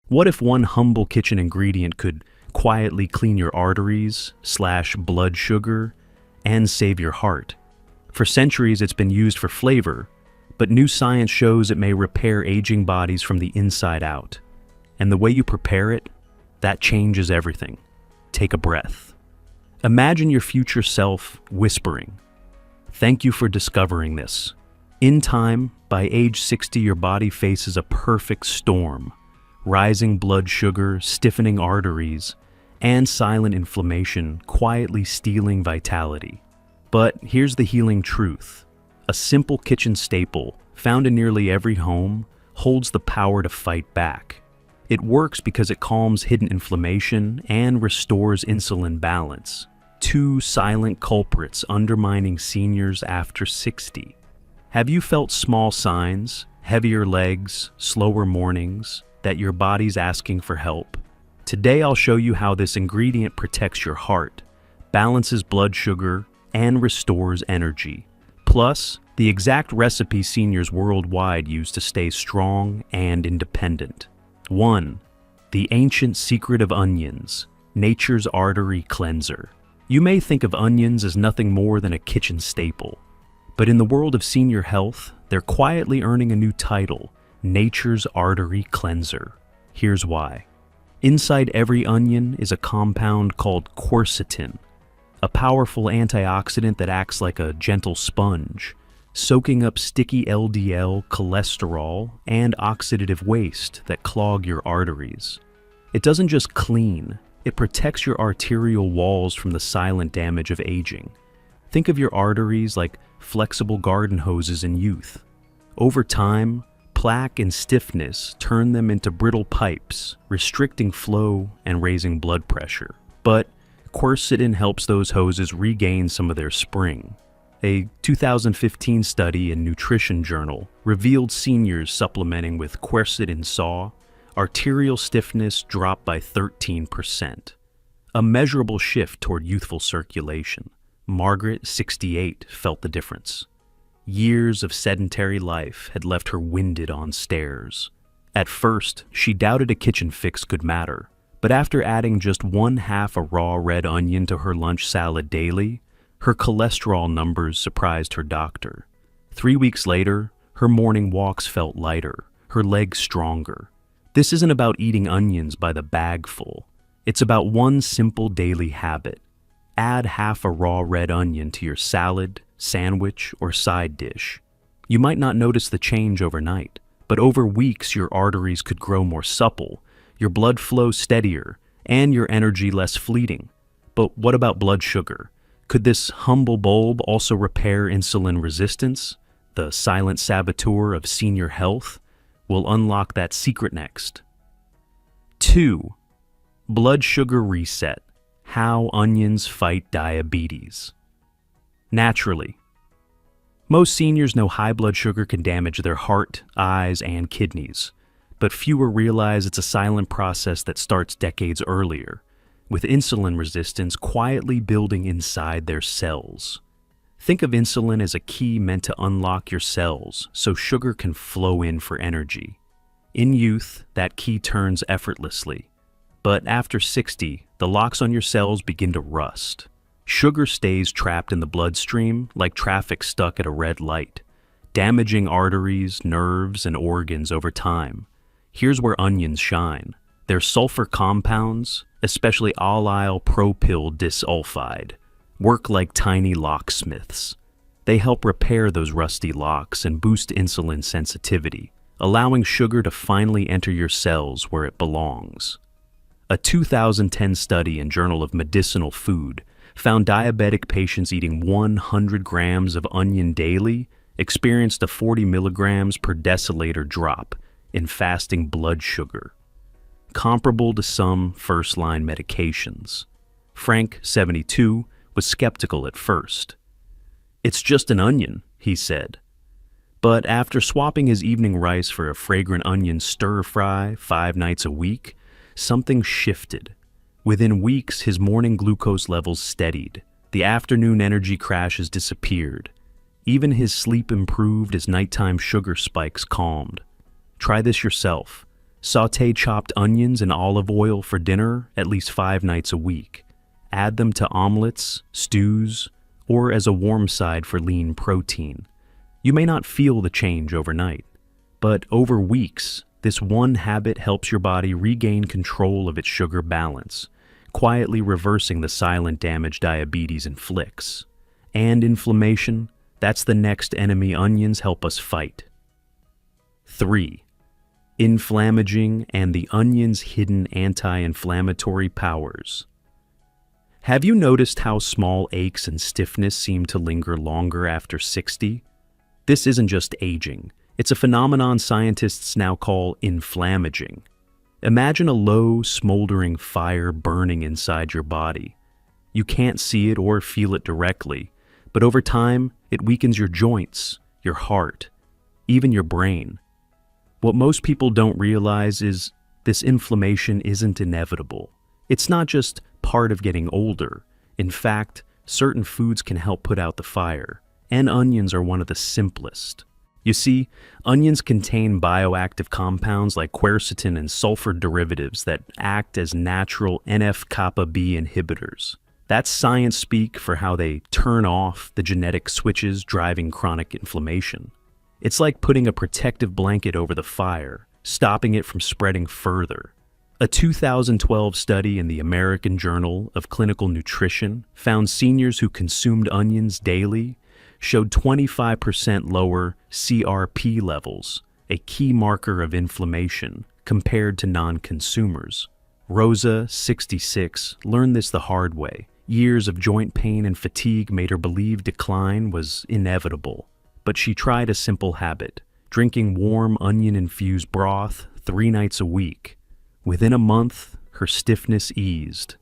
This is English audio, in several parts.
What if one humble kitchen ingredient could quietly clean your arteries, slash blood sugar, and save your heart? For centuries, it's been used for flavor, but new science shows it may repair aging bodies from the inside out. And the way you prepare it, that changes everything. Take a breath. Imagine your future self whispering, "Thank you for discovering this." In time, by age 60, your body faces a perfect storm: rising blood sugar, stiffening arteries, and silent inflammation quietly stealing vitality. But here's the healing truth. A simple kitchen staple, found in nearly every home, holds the power to fight back. It works because it calms hidden inflammation and restores insulin balance, two silent culprits undermining seniors after 60. Have you felt small signs, heavier legs, slower mornings, that your body's asking for help? Today I'll show you how this ingredient protects your heart, balances blood sugar, and restores energy. Plus, the exact recipe seniors worldwide use to stay strong and independent. 1. The ancient secret of onions, nature's artery cleanser. You may think of onions as nothing more than a kitchen staple, but in the world of senior health, they're quietly earning a new title: nature's artery cleanser. Here's why. Inside every onion is a compound called quercetin, a powerful antioxidant that acts like a gentle sponge, soaking up sticky LDL, cholesterol, and oxidative waste that clog your arteries. It doesn't just clean, it protects your arterial walls from the silent damage of aging. Think of your arteries like flexible garden hoses in youth. Over time, plaque and stiffness turn them into brittle pipes, restricting flow and raising blood pressure. But quercetin helps those hoses regain some of their spring. A 2015 study in Nutrition Journal revealed seniors supplementing with quercetin saw arterial stiffness dropped by 13%, a measurable shift toward youthful circulation. Margaret, 68, felt the difference. Years of sedentary life had left her winded on stairs. At first, she doubted a kitchen fix could matter, but after adding just 1/2 a raw red onion to her lunch salad daily, her cholesterol numbers surprised her doctor. 3 weeks later, her morning walks felt lighter, her legs stronger. This isn't about eating onions by the bagful. It's about one simple daily habit. Add 1/2 a raw red onion to your salad, sandwich, or side dish. You might not notice the change overnight, but over weeks your arteries could grow more supple, your blood flow steadier, and your energy less fleeting. But what about blood sugar? Could this humble bulb also repair insulin resistance, the silent saboteur of senior health? We'll unlock that secret next. 2. Blood sugar reset. How onions fight diabetes. Naturally, most seniors know high blood sugar can damage their heart, eyes, and kidneys, but fewer realize it's a silent process that starts decades earlier, with insulin resistance quietly building inside their cells. Think of insulin as a key meant to unlock your cells so sugar can flow in for energy. In youth, that key turns effortlessly, but after 60, the locks on your cells begin to rust. Sugar stays trapped in the bloodstream like traffic stuck at a red light, damaging arteries, nerves, and organs over time. Here's where onions shine. Their sulfur compounds, especially allyl propyl disulfide, work like tiny locksmiths. They help repair those rusty locks and boost insulin sensitivity, allowing sugar to finally enter your cells where it belongs. A 2010 study in Journal of Medicinal Food found diabetic patients eating 100 grams of onion daily experienced a 40 milligrams per deciliter drop in fasting blood sugar, comparable to some first-line medications. Frank, 72, was skeptical at first. "It's just an onion," he said. But after swapping his evening rice for a fragrant onion stir-fry 5 nights a week, something shifted. Within weeks, his morning glucose levels steadied. The afternoon energy crashes disappeared. Even his sleep improved as nighttime sugar spikes calmed. Try this yourself. Sauté chopped onions in olive oil for dinner at least 5 nights a week. Add them to omelets, stews, or as a warm side for lean protein. You may not feel the change overnight, but over weeks, this one habit helps your body regain control of its sugar balance, quietly reversing the silent damage diabetes inflicts. And inflammation, that's the next enemy onions help us fight. 3. Inflammaging and the onion's hidden anti-inflammatory powers. Have you noticed how small aches and stiffness seem to linger longer after 60? This isn't just aging. It's a phenomenon scientists now call inflammaging. Imagine a low, smoldering fire burning inside your body. You can't see it or feel it directly, but over time, it weakens your joints, your heart, even your brain. What most people don't realize is this inflammation isn't inevitable. It's not just part of getting older. In fact, certain foods can help put out the fire, and onions are one of the simplest. You see, onions contain bioactive compounds like quercetin and sulfur derivatives that act as natural NF-kappa B inhibitors. That's science speak for how they turn off the genetic switches driving chronic inflammation. It's like putting a protective blanket over the fire, stopping it from spreading further. A 2012 study in the American Journal of Clinical Nutrition found seniors who consumed onions daily showed 25% lower CRP levels, a key marker of inflammation, compared to non-consumers. Rosa, 66, learned this the hard way. Years of joint pain and fatigue made her believe decline was inevitable. But she tried a simple habit, drinking warm onion-infused broth 3 nights a week. Within a month, her stiffness eased.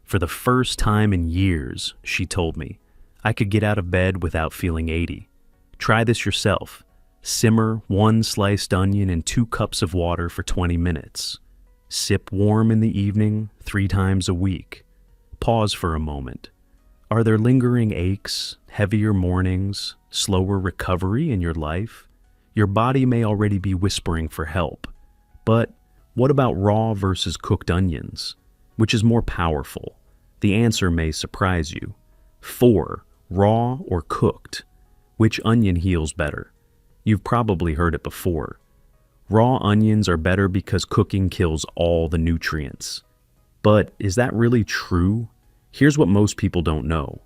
For the first time in years, she told me, I could get out of bed without feeling 80. Try this yourself. Simmer 1 sliced onion in 2 cups of water for 20 minutes. Sip warm in the evening 3 times a week. Pause for a moment. Are there lingering aches, heavier mornings, slower recovery in your life? Your body may already be whispering for help. But what about raw versus cooked onions? Which is more powerful? The answer may surprise you. 4. Raw or cooked? Which onion heals better? You've probably heard it before. Raw onions are better because cooking kills all the nutrients. But is that really true? Here's what most people don't know.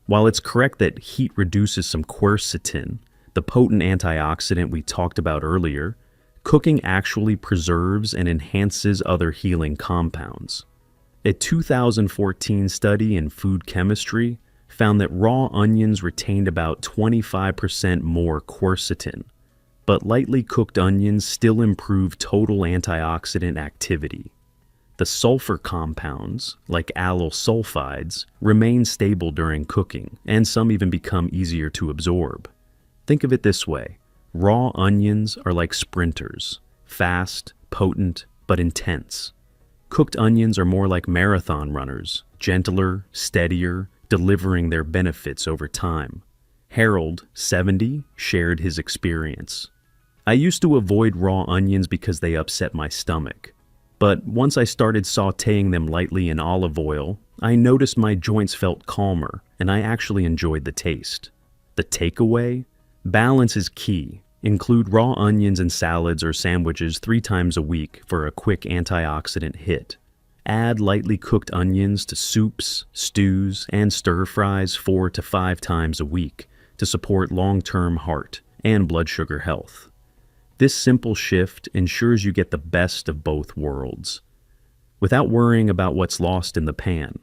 While it's correct that heat reduces some quercetin, the potent antioxidant we talked about earlier, cooking actually preserves and enhances other healing compounds. A 2014 study in food chemistry found that raw onions retained about 25% more quercetin, but lightly cooked onions still improve total antioxidant activity. The sulfur compounds, like allyl sulfides, remain stable during cooking, and some even become easier to absorb. Think of it this way. Raw onions are like sprinters, fast, potent, but intense. Cooked onions are more like marathon runners, gentler, steadier, delivering their benefits over time. Harold, 70, shared his experience. I used to avoid raw onions because they upset my stomach. But once I started sautéing them lightly in olive oil, I noticed my joints felt calmer, and I actually enjoyed the taste. The takeaway? Balance is key. Include raw onions in salads or sandwiches 3 times a week for a quick antioxidant hit. Add lightly cooked onions to soups, stews, and stir-fries 4 to 5 times a week to support long-term heart and blood sugar health. This simple shift ensures you get the best of both worlds, without worrying about what's lost in the pan.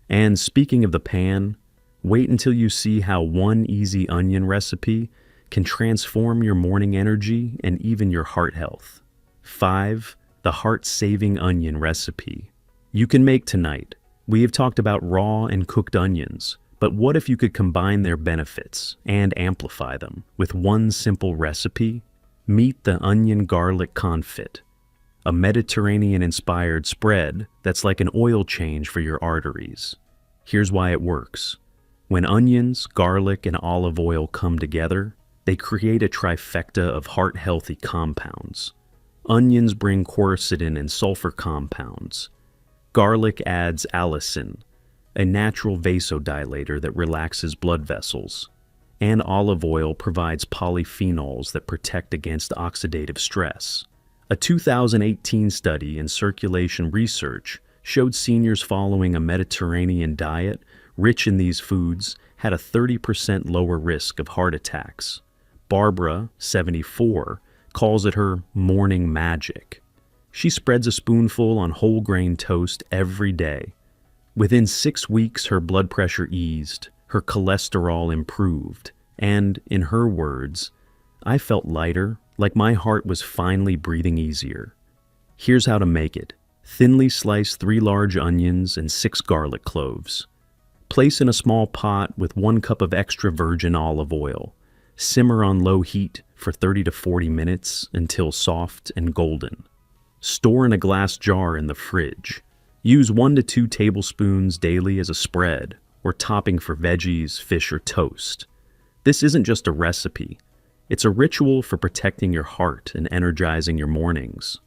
And speaking of the pan, wait until you see how one easy onion recipe can transform your morning energy and even your heart health. 5. The heart-saving onion recipe. You can make tonight. We have talked about raw and cooked onions, but what if you could combine their benefits and amplify them with one simple recipe? Meet the onion garlic confit, a Mediterranean-inspired spread that's like an oil change for your arteries. Here's why it works. When onions, garlic, and olive oil come together, they create a trifecta of heart-healthy compounds. Onions bring quercetin and sulfur compounds. Garlic adds allicin, a natural vasodilator that relaxes blood vessels. And olive oil provides polyphenols that protect against oxidative stress. A 2018 study in Circulation Research showed seniors following a Mediterranean diet rich in these foods had a 30% lower risk of heart attacks. Barbara, 74, calls it her morning magic. She spreads a spoonful on whole grain toast every day. Within 6 weeks, her blood pressure eased, her cholesterol improved, and, in her words, I felt lighter, like my heart was finally breathing easier. Here's how to make it. Thinly slice 3 large onions and 6 garlic cloves. Place in a small pot with 1 cup of extra virgin olive oil. Simmer on low heat for 30 to 40 minutes until soft and golden. Store in a glass jar in the fridge. Use 1 to 2 tablespoons daily as a spread or topping for veggies, fish, or toast. This isn't just a recipe. It's a ritual for protecting your heart and energizing your mornings.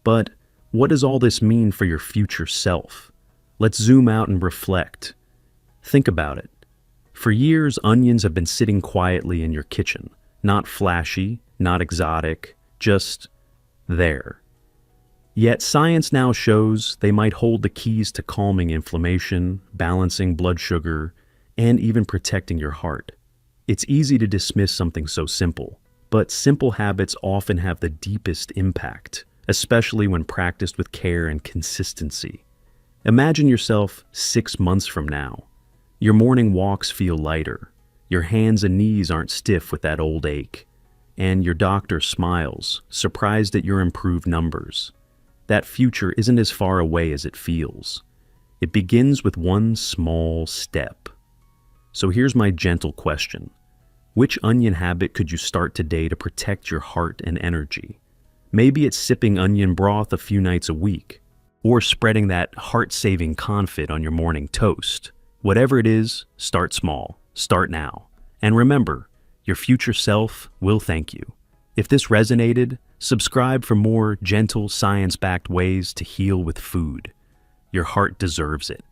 But what does all this mean for your future self? Let's zoom out and reflect. Think about it. For years, onions have been sitting quietly in your kitchen. Not flashy, not exotic, just there. Yet science now shows they might hold the keys to calming inflammation, balancing blood sugar, and even protecting your heart. It's easy to dismiss something so simple, but simple habits often have the deepest impact, especially when practiced with care and consistency. Imagine yourself 6 months from now. Your morning walks feel lighter, your hands and knees aren't stiff with that old ache, and your doctor smiles, surprised at your improved numbers. That future isn't as far away as it feels. It begins with one small step. So here's my gentle question. Which onion habit could you start today to protect your heart and energy? Maybe it's sipping onion broth a few nights a week, or spreading that heart-saving confit on your morning toast. Whatever it is, start small. Start now. And remember, your future self will thank you. If this resonated, subscribe for more gentle, science-backed ways to heal with food. Your heart deserves it.